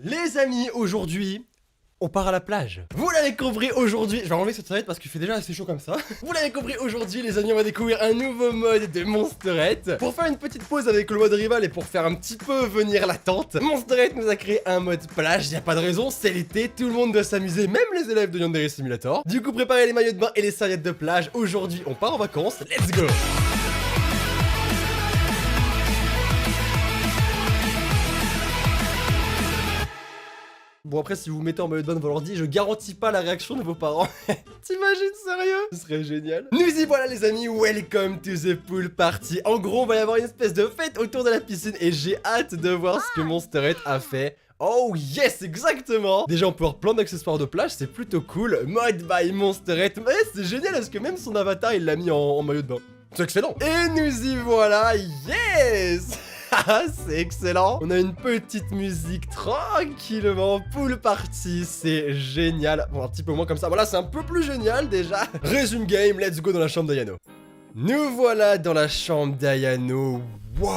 Les amis, aujourd'hui, on part à la plage. Vous l'avez compris aujourd'hui, je vais enlever cette serviette parce qu'il fait déjà assez chaud comme ça. Vous l'avez compris aujourd'hui, les amis, on va découvrir un nouveau mode de Monsterette. Pour faire une petite pause avec le mode rival et pour faire un petit peu venir la tente, Monsterette nous a créé un mode plage. Y a pas de raison, c'est l'été, tout le monde doit s'amuser, même les élèves de Yandere Simulator. Du coup, préparez les maillots de bain et les serviettes de plage. Aujourd'hui, on part en vacances. Let's go! Bon après si vous vous mettez en maillot de bain devant l'ordi, je garantis pas la réaction de vos parents. T'imagines sérieux? Ce serait génial. Nous y voilà les amis, welcome to the pool party. En gros on va y avoir une espèce de fête autour de la piscine et j'ai hâte de voir ce que Monsterette a fait. Oh yes, exactement. Déjà on peut avoir plein d'accessoires de plage, c'est plutôt cool. Mode by Monsterette, mais c'est génial parce que même son avatar il l'a mis en maillot de bain. C'est excellent. Et nous y voilà, yes. Ah, c'est excellent. On a une petite musique tranquillement. Pool party, c'est génial. Bon, un petit peu moins comme ça. Voilà, c'est un peu plus génial déjà. Résume game, let's go dans la chambre d'Ayano. Nous voilà dans la chambre d'Ayano. Waouh.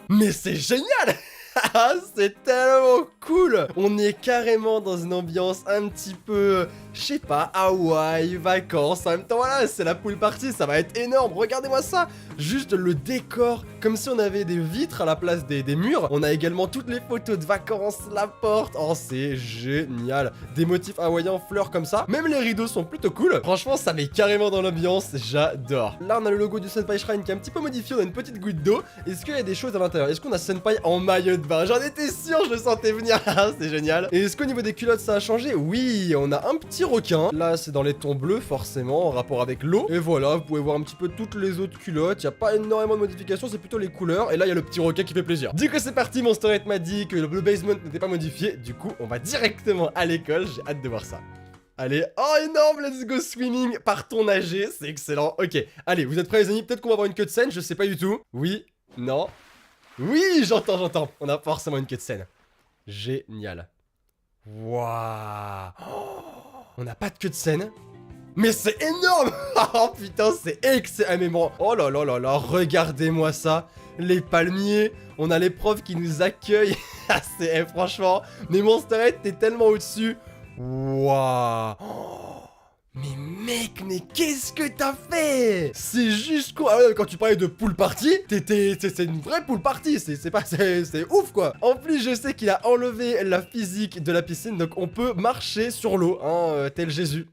Mais c'est génial. C'est tellement cool. On est carrément dans une ambiance un petit peu, je sais pas, Hawaï, vacances. En même temps, voilà, c'est la pool party, ça va être énorme. Regardez-moi ça. Juste le décor, comme si on avait des vitres à la place des murs. On a également toutes les photos de vacances, la porte. Oh, c'est génial. Des motifs hawaïens, fleurs comme ça. Même les rideaux sont plutôt cool. Franchement, ça met carrément dans l'ambiance. J'adore. Là, on a le logo du Senpai Shrine qui est un petit peu modifié. On a une petite goutte d'eau. Est-ce qu'il y a des choses à l'intérieur? Est-ce qu'on a Senpai en maillot de bain? J'en étais sûr, je le sentais venir. C'est génial. Et est-ce qu'au niveau des culottes, ça a changé? Oui, on a un petit requin. Là, c'est dans les tons bleus, forcément, en rapport avec l'eau. Et voilà, vous pouvez voir un petit peu toutes les autres culottes. Il n'y a pas énormément de modifications, c'est plutôt les couleurs. Et là, il y a le petit requin qui fait plaisir. Du coup, c'est parti. Monsterette m'a dit que le basement n'était pas modifié. Du coup, on va directement à l'école. J'ai hâte de voir ça. Allez, oh énorme, let's go swimming. Partons nager, c'est excellent. Ok, allez, vous êtes prêts les amis? Peut-être qu'on va avoir une cutscene, je sais pas du tout. Oui, non. Oui, j'entends. On a forcément une cutscene. Génial. Waouh. On n'a pas de cutscene. Mais c'est énorme. Oh putain, c'est excellent. Oh là là là là, regardez-moi ça. Les palmiers, on a les profs qui nous accueillent. C'est franchement, mais Monsterette, t'es tellement au-dessus. Waouh. Mais mec, mais qu'est-ce que t'as fait? C'est juste quoi? Ah ouais, quand tu parlais de pool party, c'est une vraie pool party, c'est ouf quoi. En plus, je sais qu'il a enlevé la physique de la piscine, donc on peut marcher sur l'eau, hein, tel Jésus.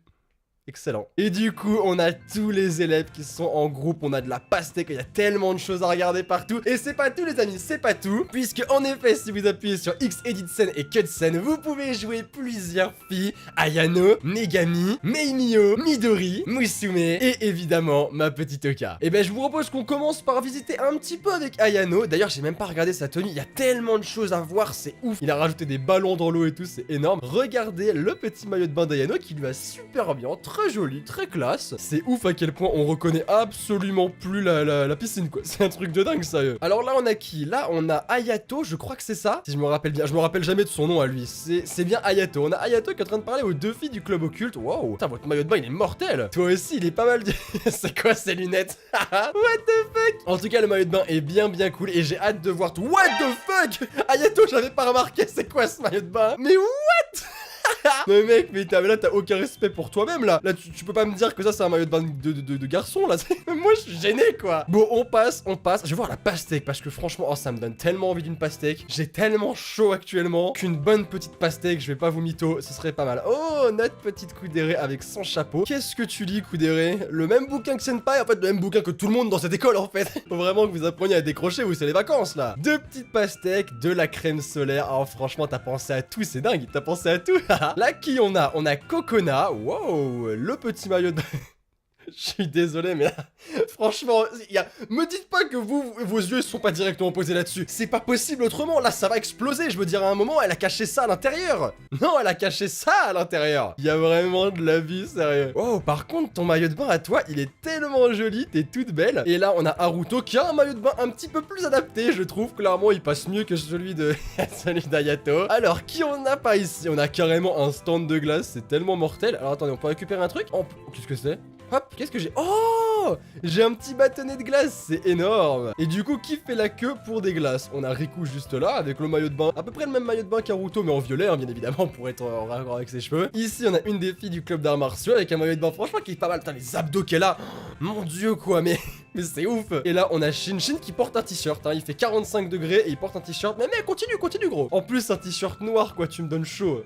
Excellent. Et du coup, on a tous les élèves qui sont en groupe, on a de la pastèque, il y a tellement de choses à regarder partout. Et c'est pas tout les amis, c'est pas tout. Puisque en effet, si vous appuyez sur X Edit Scene et Cut Scene, vous pouvez jouer plusieurs filles. Ayano, Megami, Meimio, Midori, Musume et évidemment ma petite Oka. Et ben je vous propose qu'on commence par visiter un petit peu avec Ayano. D'ailleurs, j'ai même pas regardé sa tenue, il y a tellement de choses à voir, c'est ouf. Il a rajouté des ballons dans l'eau et tout, c'est énorme. Regardez le petit maillot de bain d'Ayano qui lui va super bien, très joli, très classe. C'est ouf à quel point on reconnaît absolument plus la piscine quoi. C'est un truc de dingue sérieux. Alors là on a qui? Là on a Ayato, je crois que c'est ça. Si je me rappelle bien, je me rappelle jamais de son nom à lui. C'est bien Ayato. On a Ayato qui est en train de parler aux deux filles du club occulte. Waouh. Putain, votre maillot de bain il est mortel. Toi aussi il est pas mal. C'est quoi ces lunettes? What the fuck? En tout cas le maillot de bain est bien cool et j'ai hâte de voir tout. What the fuck? Ayato, j'avais pas remarqué c'est quoi ce maillot de bain? Mais what? Mais mec, mais là t'as aucun respect pour toi-même là. Là tu peux pas me dire que ça c'est un maillot de bain de garçon là. Moi je suis gêné quoi. Bon on passe. Je vais voir la pastèque parce que franchement oh, ça me donne tellement envie d'une pastèque. J'ai tellement chaud actuellement qu'une bonne petite pastèque, je vais pas vous mytho, ce serait pas mal. Oh notre petite Kudere avec son chapeau. Qu'est-ce que tu lis Kudere? Le même bouquin que Senpai, en fait le même bouquin que tout le monde dans cette école en fait. Faut vraiment que vous appreniez à décrocher ou c'est les vacances là. Deux petites pastèques, de la crème solaire. Oh franchement t'as pensé à tout, c'est dingue. T'as pensé à tout. Là qui on a? On a Kokona. Wow, le petit maillot de... Je suis désolé mais là, franchement, me dites pas que vos yeux sont pas directement posés là-dessus. C'est pas possible autrement, là ça va exploser. Je veux dire à un moment, elle a caché ça à l'intérieur. Non, elle a caché ça à l'intérieur. Il y a vraiment de la vie, sérieux. Wow, par contre, ton maillot de bain à toi, il est tellement joli, t'es toute belle. Et là, on a Haruto qui a un maillot de bain un petit peu plus adapté, je trouve. Clairement, il passe mieux que celui de celui d'Ayato. Alors, qui on a pas ici? On a carrément un stand de glace, c'est tellement mortel. Alors attendez, on peut récupérer un truc? Oh, qu'est-ce que c'est? Hop, qu'est-ce que j'ai? Oh, j'ai un petit bâtonnet de glace, c'est énorme. Et du coup, qui fait la queue pour des glaces? On a Riku juste là, avec le maillot de bain. À peu près le même maillot de bain qu'Aruto, mais en violet, hein, bien évidemment, pour être en raccord avec ses cheveux. Ici, on a une des filles du club d'arts martiaux, avec un maillot de bain, franchement, qui est pas mal. Putain, les abdos qu'elle a, mon dieu, quoi, mais c'est ouf. Et là, on a Shin qui porte un t-shirt, hein. Il fait 45 degrés et il porte un t-shirt. Mais continue, gros. En plus, un t-shirt noir, quoi, tu me donnes chaud.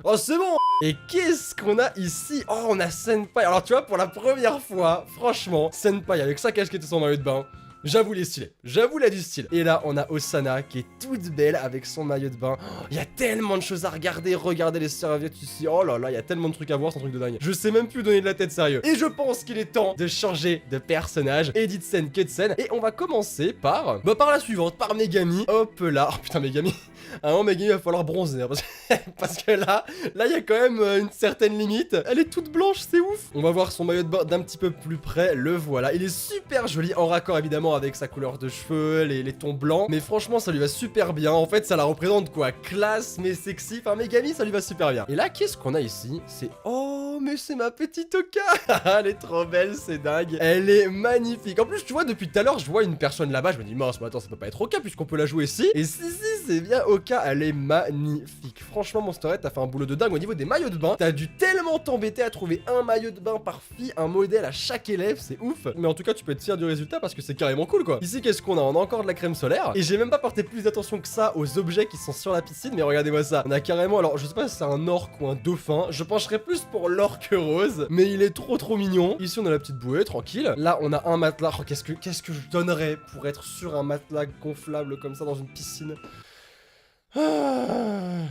Oh, c'est bon. Et qu'est-ce qu'on a ici? Oh, on a Senpai. Alors, tu vois, pour la première fois, franchement, Senpai avec sa casquette et son maillot de bain, j'avoue les stylés. J'avoue, il a du style. Et là, on a Osana qui est toute belle avec son maillot de bain. Il y a tellement de choses à regarder. Regardez les serviettes ici. Oh là là, il y a tellement de trucs à voir, c'est un truc de dingue. Je sais même plus donner de la tête, sérieux. Et je pense qu'il est temps de changer de personnage. Edith-sen, Ketsen. Et on va commencer par... par la suivante, par Megami. Hop là. Oh putain, Megami. À un moment, Megami, il va falloir bronzer. Hein, parce que là, il y a quand même une certaine limite. Elle est toute blanche, c'est ouf. On va voir son maillot de bain d'un petit peu plus près. Le voilà. Il est super joli, en raccord évidemment avec sa couleur de cheveux, les tons blancs. Mais franchement, ça lui va super bien. En fait, ça la représente quoi? Classe, mais sexy. Enfin, Megami, ça lui va super bien. Et là, qu'est-ce qu'on a ici? C'est... Oh, mais c'est ma petite Oka. Elle est trop belle, c'est dingue. Elle est magnifique. En plus, tu vois, depuis tout à l'heure, je vois une personne là-bas. Je me dis, mince, mais attends, ça peut pas être Oka puisqu'on peut la jouer ici. Et si, c'est bien Oka. Elle est magnifique. Franchement, Monsterhead, t'as fait un boulot de dingue au niveau des maillots de bain. T'as dû tellement t'embêter à trouver un maillot de bain par fille, un modèle à chaque élève. C'est ouf. Mais en tout cas, tu peux être fier du résultat parce que c'est carrément cool, quoi. Ici, qu'est-ce qu'on a? On a encore de la crème solaire. Et j'ai même pas porté plus d'attention que ça aux objets qui sont sur la piscine. Mais regardez-moi ça. On a carrément, alors je sais pas si c'est un orque ou un dauphin. Je pencherais plus pour l'orque rose. Mais il est trop mignon. Ici, on a la petite bouée, tranquille. Là, on a un matelas. Oh, qu'est-ce que je donnerais pour être sur un matelas gonflable comme ça dans une piscine?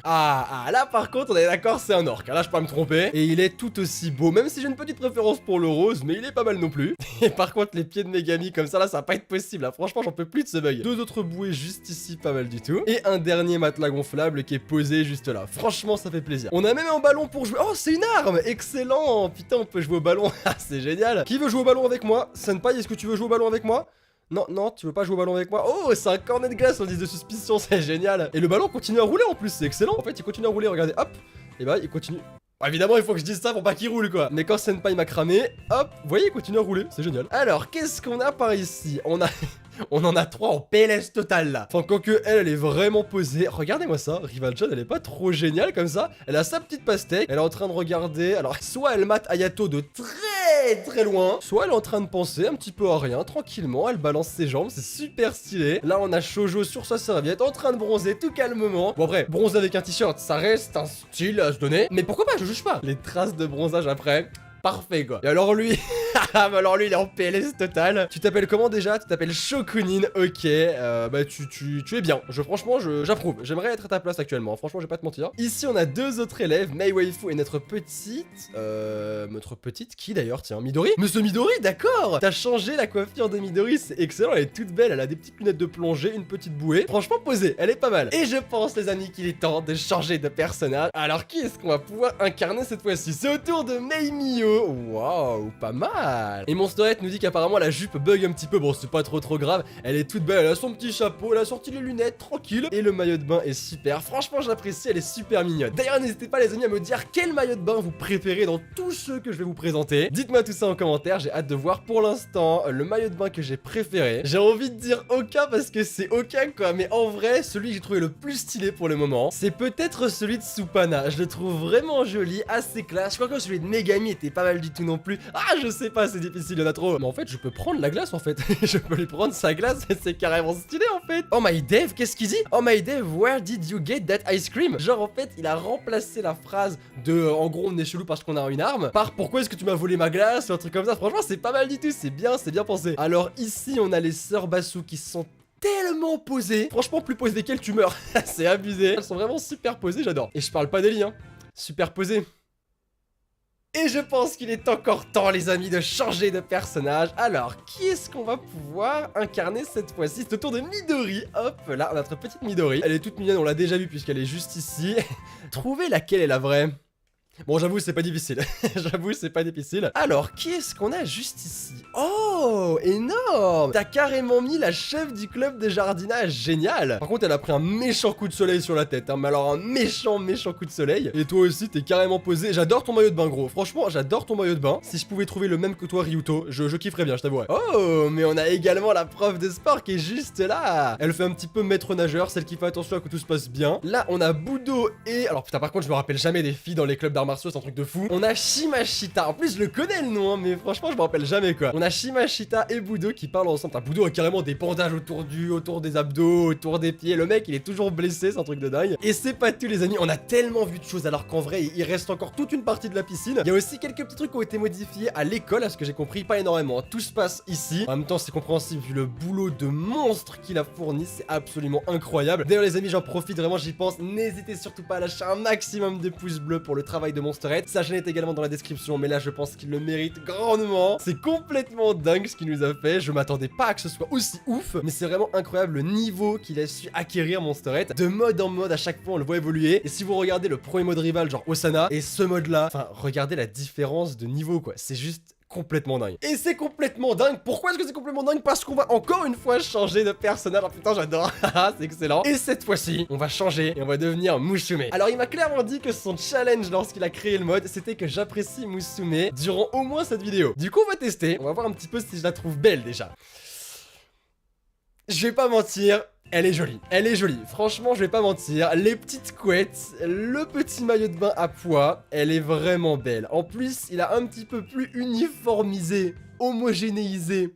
Là par contre on est d'accord, c'est un orque, là je peux pas me tromper. Et il est tout aussi beau, même si j'ai une petite préférence pour le rose, mais il est pas mal non plus. Et par contre les pieds de Megami comme ça là, ça va pas être possible, là. Franchement j'en peux plus de ce bug. Deux autres bouées juste ici, pas mal du tout. Et un dernier matelas gonflable qui est posé juste là. Franchement ça fait plaisir. On a même un ballon pour jouer. Oh c'est une arme, excellent. Putain on peut jouer au ballon, c'est génial. Qui veut jouer au ballon avec moi? Senpai, est-ce que tu veux jouer au ballon avec moi? Non, tu veux pas jouer au ballon avec moi? Oh, c'est un cornet de glace, on dit de suspicion, c'est génial. Et le ballon continue à rouler en plus, c'est excellent. En fait, il continue à rouler, regardez, hop. Et bah, il continue. Évidemment, il faut que je dise ça pour pas qu'il roule, quoi. Mais quand Senpai m'a cramé, hop, vous voyez, il continue à rouler, c'est génial. Alors, qu'est-ce qu'on a par ici? On en a trois en PLS total, là. Enfin, quoique, elle est vraiment posée. Regardez-moi ça, Rival John, elle est pas trop géniale comme ça. Elle a sa petite pastèque, elle est en train de regarder. Alors, soit elle mate Ayato de très loin, soit elle est en train de penser un petit peu à rien, tranquillement. Elle balance ses jambes, c'est super stylé. Là, on a Shoujo sur sa serviette, en train de bronzer tout calmement. Bon, après, bronzer avec un t-shirt, ça reste un style à se donner. Mais pourquoi pas, je juge pas. Les traces de bronzage après... Parfait quoi. Et alors lui, il est en PLS total. Tu t'appelles comment déjà? Tu t'appelles Shokunin, ok. Tu es bien. Franchement, j'approuve. J'aimerais être à ta place actuellement. Franchement, je vais pas te mentir. Ici, on a deux autres élèves, Mei Waifu et notre petite. Qui d'ailleurs? Tiens, Midori. Monsieur Midori, d'accord. T'as changé la coiffure de Midori, c'est excellent. Elle est toute belle. Elle a des petites lunettes de plongée, une petite bouée. Franchement, posée. Elle est pas mal. Et je pense, les amis, qu'il est temps de changer de personnage. Alors, qui est-ce qu'on va pouvoir incarner cette fois-ci? C'est au tour de Mei Mio. Waouh, pas mal. Et Monsterhead nous dit qu'apparemment la jupe bug un petit peu. Bon, c'est pas trop grave. Elle est toute belle, elle a son petit chapeau, elle a sorti les lunettes, tranquille. Et le maillot de bain est super. Franchement, j'apprécie, elle est super mignonne. D'ailleurs, n'hésitez pas les amis à me dire quel maillot de bain vous préférez dans tous ceux que je vais vous présenter. Dites-moi tout ça en commentaire, j'ai hâte de voir. Pour l'instant, le maillot de bain que j'ai préféré, j'ai envie de dire Oka parce que c'est Oka quoi. Mais en vrai, celui que j'ai trouvé le plus stylé pour le moment, c'est peut-être celui de Supana. Je le trouve vraiment joli, assez classe. Je crois que celui de Megami était pas mal du tout non plus. Ah, je sais pas, c'est difficile, il y en a trop. Mais en fait, je peux prendre la glace en fait. Je peux lui prendre sa glace, c'est carrément stylé en fait. Oh my Dave, qu'est-ce qu'il dit? Oh my Dave, where did you get that ice cream? Genre en fait, il a remplacé la phrase de en gros on est chelou parce qu'on a une arme par pourquoi est-ce que tu m'as volé ma glace ou un truc comme ça. Franchement, c'est pas mal du tout, c'est bien pensé. Alors ici, on a les sœurs Basu qui sont tellement posées. Franchement, plus posées qu'elles, tu meurs. C'est abusé. Elles sont vraiment super posées, j'adore. Et je parle pas d'Eli, hein. Super posées. Et je pense qu'il est encore temps, les amis, de changer de personnage. Alors, qui est-ce qu'on va pouvoir incarner cette fois-ci? C'est au tour de Midori. Hop, là, notre petite Midori. Elle est toute mignonne, on l'a déjà vue puisqu'elle est juste ici. Trouvez laquelle est la vraie. Bon, j'avoue, c'est pas difficile. J'avoue, c'est pas difficile. Alors, qui est-ce qu'on a juste ici? Oh, énorme! T'as carrément mis la chef du club de jardinage, génial! Par contre, elle a pris un méchant coup de soleil sur la tête, hein, mais alors un méchant coup de soleil. Et toi aussi, t'es carrément posé. J'adore ton maillot de bain, gros. Franchement, j'adore ton maillot de bain. Si je pouvais trouver le même que toi, Ryuto, je kifferais bien, je t'avouerais. Oh, mais on a également la prof de sport qui est juste là. Elle fait un petit peu maître nageur, celle qui fait attention à que tout se passe bien. Là, on a Budo et... Alors, putain, par contre, je me rappelle jamais des filles dans les clubs d'arts martiaux, c'est un truc de fou. On a Shimashita. En plus, je le connais le nom, hein, mais franchement, je me rappelle jamais quoi. On a Shimashita et Budo qui parlent ensemble. Putain, Budo a carrément des bandages autour des abdos, autour des pieds. Le mec, il est toujours blessé, c'est un truc de dingue. Et c'est pas tout, les amis. On a tellement vu de choses alors qu'en vrai, il reste encore toute une partie de la piscine. Il y a aussi quelques petits trucs qui ont été modifiés à l'école, à ce que j'ai compris, pas énormément. Tout se passe ici. En même temps, c'est compréhensible vu le boulot de monstre qu'il a fourni. C'est absolument incroyable. D'ailleurs, les amis, j'en profite vraiment, j'y pense. N'hésitez surtout pas à lâcher un maximum de pouces bleus pour le travail de Monsterhead. Sa chaîne est également dans la description, mais là, je pense qu'il le mérite grandement. C'est complètement dingue ce qu'il nous a fait. Je m'attendais pas à que ce soit aussi ouf, mais c'est vraiment incroyable le niveau qu'il a su acquérir, Monsterhead. De mode en mode, à chaque fois, on le voit évoluer. Et si vous regardez le premier mode rival, genre Osana, et ce mode-là, enfin, regardez la différence de niveau, quoi. C'est juste complètement dingue. Et c'est complètement dingue. Pourquoi est-ce que c'est complètement dingue? Parce qu'on va encore une fois changer de personnage. Oh putain, j'adore. C'est excellent. Et cette fois-ci, on va changer et on va devenir Musume. Alors, il m'a clairement dit que son challenge lorsqu'il a créé le mode, c'était que j'apprécie Musume durant au moins cette vidéo. Du coup, on va tester. On va voir un petit peu si je la trouve belle déjà. Je vais pas mentir. Elle est jolie, elle est jolie, franchement je vais pas mentir, les petites couettes, le petit maillot de bain à pois, elle est vraiment belle. En plus, il a un petit peu plus uniformisé, homogénéisé.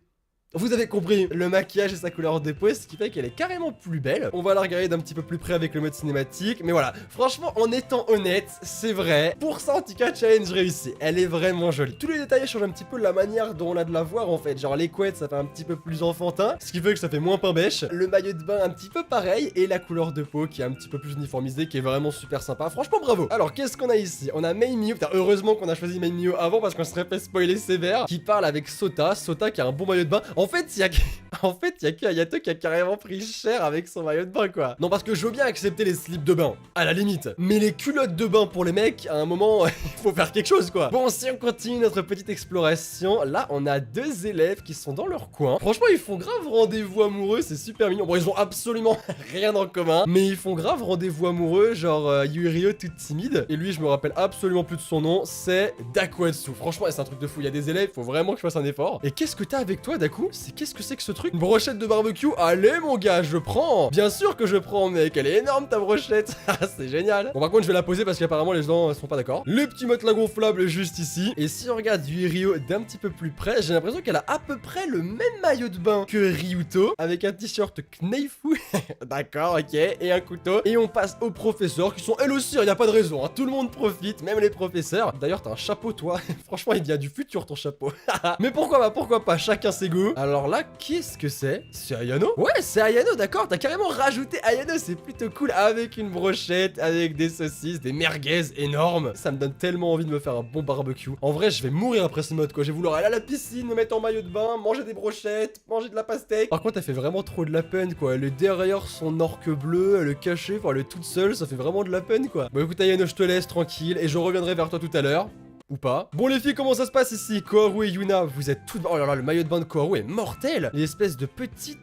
Vous avez compris, le maquillage et sa couleur de peau, ce qui fait qu'elle est carrément plus belle. On va la regarder d'un petit peu plus près avec le mode cinématique. Mais voilà, franchement, en étant honnête, c'est vrai. Pour ça, en tout cas, challenge réussi. Elle est vraiment jolie. Tous les détails changent un petit peu la manière dont on a de la voir, en fait. Genre, les couettes, ça fait un petit peu plus enfantin, ce qui fait que ça fait moins pain bêche. Le maillot de bain, un petit peu pareil. Et la couleur de peau, qui est un petit peu plus uniformisée, qui est vraiment super sympa. Franchement, bravo. Alors, qu'est-ce qu'on a ici? On a Mei Miu. Putain, heureusement qu'on a choisi Mei Miu avant, parce qu'on serait fait spoiler sévère. Qui parle avec Sota. Sota qui a un bon maillot de bain. En fait, il y a que Hayato qui a carrément pris cher avec son maillot de bain, quoi. Non, parce que je veux bien accepter les slips de bain, à la limite. Mais les culottes de bain pour les mecs, à un moment, il faut faire quelque chose, quoi. Bon, si on continue notre petite exploration, là, on a deux élèves qui sont dans leur coin. Franchement, ils font grave rendez-vous amoureux, c'est super mignon. Bon, ils ont absolument rien en commun, mais ils font grave rendez-vous amoureux, genre Yurio toute timide. Et lui, je me rappelle absolument plus de son nom, c'est Dakuatsu. Franchement, c'est un truc de fou. Il y a des élèves, faut vraiment que je fasse un effort. Et qu'est-ce que t'as avec toi, Daku? Qu'est-ce que c'est que ce truc? Une brochette de barbecue? Allez mon gars, je prends. Bien sûr que je prends, mec. Elle est énorme ta brochette. C'est génial. Bon, par contre, je vais la poser parce qu'apparemment les gens sont pas d'accord. Le petit matelas gonflable juste ici. Et si on regarde Yurio d'un petit peu plus près, j'ai l'impression qu'elle a à peu près le même maillot de bain que Ryuto, avec un t-shirt Kneifu. D'accord, ok. Et un couteau. Et on passe aux professeurs qui sont elles aussi, il n'y a pas de raison, hein. Tout le monde profite, même les professeurs. D'ailleurs, t'as un chapeau, toi. Franchement, il vient du futur ton chapeau. Mais pourquoi pas, chacun ses goûts. Alors là, qu'est-ce que c'est? C'est Ayano? Ouais, c'est Ayano, d'accord. T'as carrément rajouté Ayano, c'est plutôt cool. Avec une brochette, avec des saucisses, des merguez énormes. Ça me donne tellement envie de me faire un bon barbecue. En vrai, je vais mourir après ce mode, quoi. Je vais vouloir aller à la piscine, me mettre en maillot de bain, manger des brochettes, manger de la pastèque. Par contre, elle fait vraiment trop de la peine, quoi. Elle est derrière son orque bleu, elle est cachée, enfin, elle est toute seule. Ça fait vraiment de la peine, quoi. Bon, écoute, Ayano, je te laisse tranquille et je reviendrai vers toi tout à l'heure. Ou pas. Bon les filles, comment ça se passe ici? Koharu et Yuna, vous êtes toutes... Oh là là, le maillot de bain de Koharu est mortel. Les espèces de petits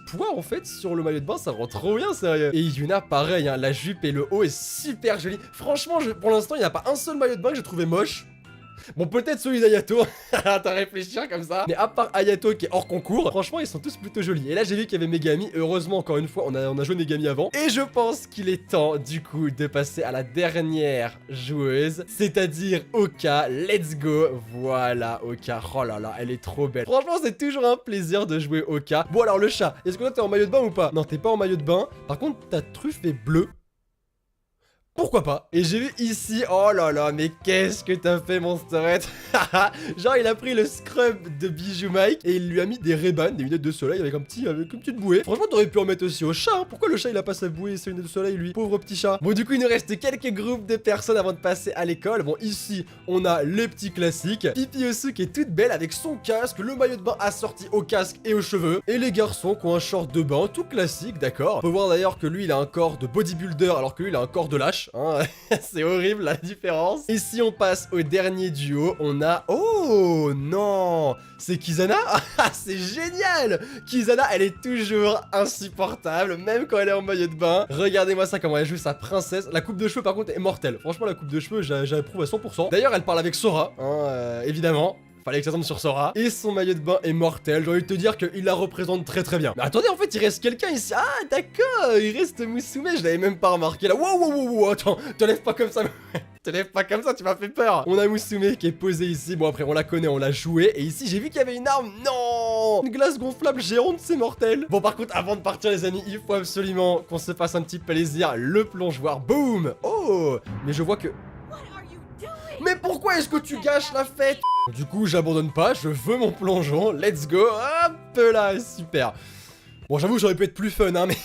pois en fait sur le maillot de bain, ça rend trop bien, sérieux. Et Yuna, pareil, hein, la jupe et le haut est super joli. Franchement, pour l'instant, il n'y a pas un seul maillot de bain que j'ai trouvé moche. Bon, peut-être celui d'Hayato, t'as réfléchi comme ça. Mais à part Hayato qui est hors concours, franchement, ils sont tous plutôt jolis. Et là, j'ai vu qu'il y avait Megami. Heureusement, encore une fois, on a joué Megami avant. Et je pense qu'il est temps, du coup, de passer à la dernière joueuse, c'est-à-dire Oka. Let's go. Voilà, Oka. Oh là là, elle est trop belle. Franchement, c'est toujours un plaisir de jouer Oka. Bon, alors, le chat, est-ce que toi, t'es en maillot de bain ou pas? Non, t'es pas en maillot de bain. Par contre, ta truffe est bleue. Pourquoi pas? Et j'ai vu ici, oh là là, mais qu'est-ce que t'as fait, Monsterhead? Genre, il a pris le scrub de Bijou Mike et il lui a mis des Ray-Ban, des lunettes de soleil avec une petite bouée. Franchement, t'aurais pu en mettre aussi au chat, hein. Pourquoi le chat il a pas sa bouée et ses lunettes de soleil, lui? Pauvre petit chat. Bon, du coup, il nous reste quelques groupes de personnes avant de passer à l'école. Bon, ici, on a les petits classiques. Pipi Osu qui est toute belle avec son casque, le maillot de bain assorti au casque et aux cheveux. Et les garçons qui ont un short de bain, tout classique, d'accord. On peut voir d'ailleurs que lui, il a un corps de bodybuilder alors que lui, il a un corps de lâche. moche, hein. C'est horrible la différence. Et si on passe au dernier duo, on a... Oh non, c'est Kizana. Ah, c'est génial. Kizana, elle est toujours insupportable, même quand elle est en maillot de bain. Regardez-moi ça, comment elle joue sa princesse. La coupe de cheveux par contre est mortelle. Franchement, la coupe de cheveux, j'approuve à 100%. D'ailleurs, elle parle avec Sora, hein, évidemment. Fallait que ça tombe sur Sora. Et son maillot de bain est mortel. J'ai envie de te dire qu'il la représente très très bien. Mais attendez, en fait, il reste quelqu'un ici. Ah, d'accord, il reste Musume. Je l'avais même pas remarqué là. Wow, wow, wow, wow. Attends, te lève pas comme ça. Te lève pas comme ça, tu m'as fait peur. On a Musume qui est posé ici. Bon, après, on la connaît, on l'a joué. Et ici, j'ai vu qu'il y avait une arme. Non, une glace gonflable géante, c'est mortel. Bon, par contre, avant de partir, les amis, il faut absolument qu'on se fasse un petit plaisir. Le plongeoir. Boum. Oh, mais je vois que... Mais pourquoi est-ce que tu gâches la fête? Du coup, j'abandonne pas, je veux mon plongeon, let's go, hop là, super. Bon, j'avoue, j'aurais pu être plus fun, hein, mais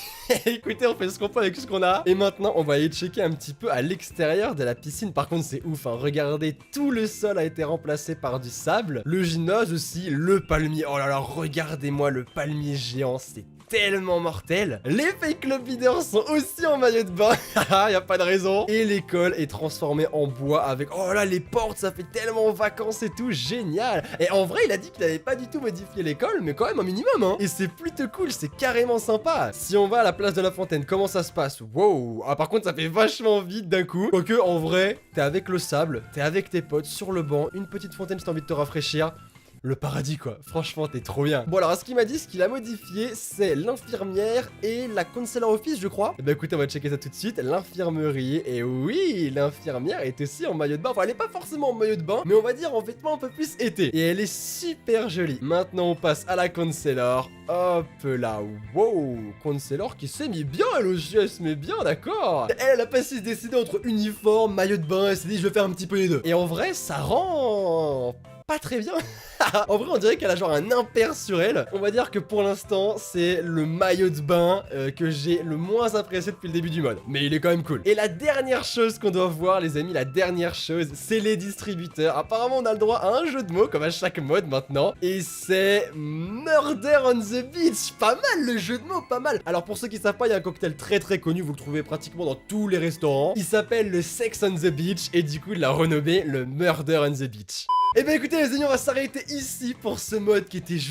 écoutez, on fait ce qu'on peut avec ce qu'on a. Et maintenant, on va aller checker un petit peu à l'extérieur de la piscine. Par contre, c'est ouf, hein, regardez, tout le sol a été remplacé par du sable. Le gymnase aussi, le palmier, oh là là, regardez-moi le palmier géant, c'est tellement mortel. Les fake club leaders sont aussi en maillot de bain. Y a pas de raison. Et l'école est transformée en bois avec... Oh là, les portes, ça fait tellement vacances et tout. Génial. Et en vrai, il a dit qu'il avait pas du tout modifié l'école, mais quand même un minimum, hein. Et c'est plutôt cool, c'est carrément sympa. Si on va à la place de la fontaine, comment ça se passe? Wow. Ah, par contre, ça fait vachement vite d'un coup. Quoique, en vrai, t'es avec le sable, t'es avec tes potes sur le banc, une petite fontaine si t'as envie de te rafraîchir. Le paradis quoi, franchement t'es trop bien. Bon alors ce qu'il m'a dit, ce qu'il a modifié, c'est l'infirmière et la counselor office je crois. Et bah écoutez, on va checker ça tout de suite. L'infirmerie, et oui, l'infirmière est aussi en maillot de bain. Enfin elle est pas forcément en maillot de bain, mais on va dire en vêtements un peu plus été. Et elle est super jolie. Maintenant on passe à la counselor. Hop là, wow, counselor qui s'est mis bien, elle aussi elle se met bien, d'accord. Elle a pas su se décider entre uniforme, maillot de bain, elle s'est dit je vais faire un petit peu les deux. Et en vrai ça rend... pas très bien. En vrai, on dirait qu'elle a genre un impair sur elle. On va dire que pour l'instant, c'est le maillot de bain que j'ai le moins apprécié depuis le début du mode. Mais il est quand même cool. Et la dernière chose qu'on doit voir, les amis, la dernière chose, c'est les distributeurs. Apparemment, on a le droit à un jeu de mots, comme à chaque mode maintenant. Et c'est Murder on the Beach. Pas mal le jeu de mots, pas mal. Alors pour ceux qui savent pas, il y a un cocktail très très connu. Vous le trouvez pratiquement dans tous les restaurants. Il s'appelle le Sex on the Beach. Et du coup, il l'a renommé le Murder on the Beach. Et bah écoutez les amis, on va s'arrêter ici pour ce mode qui était juste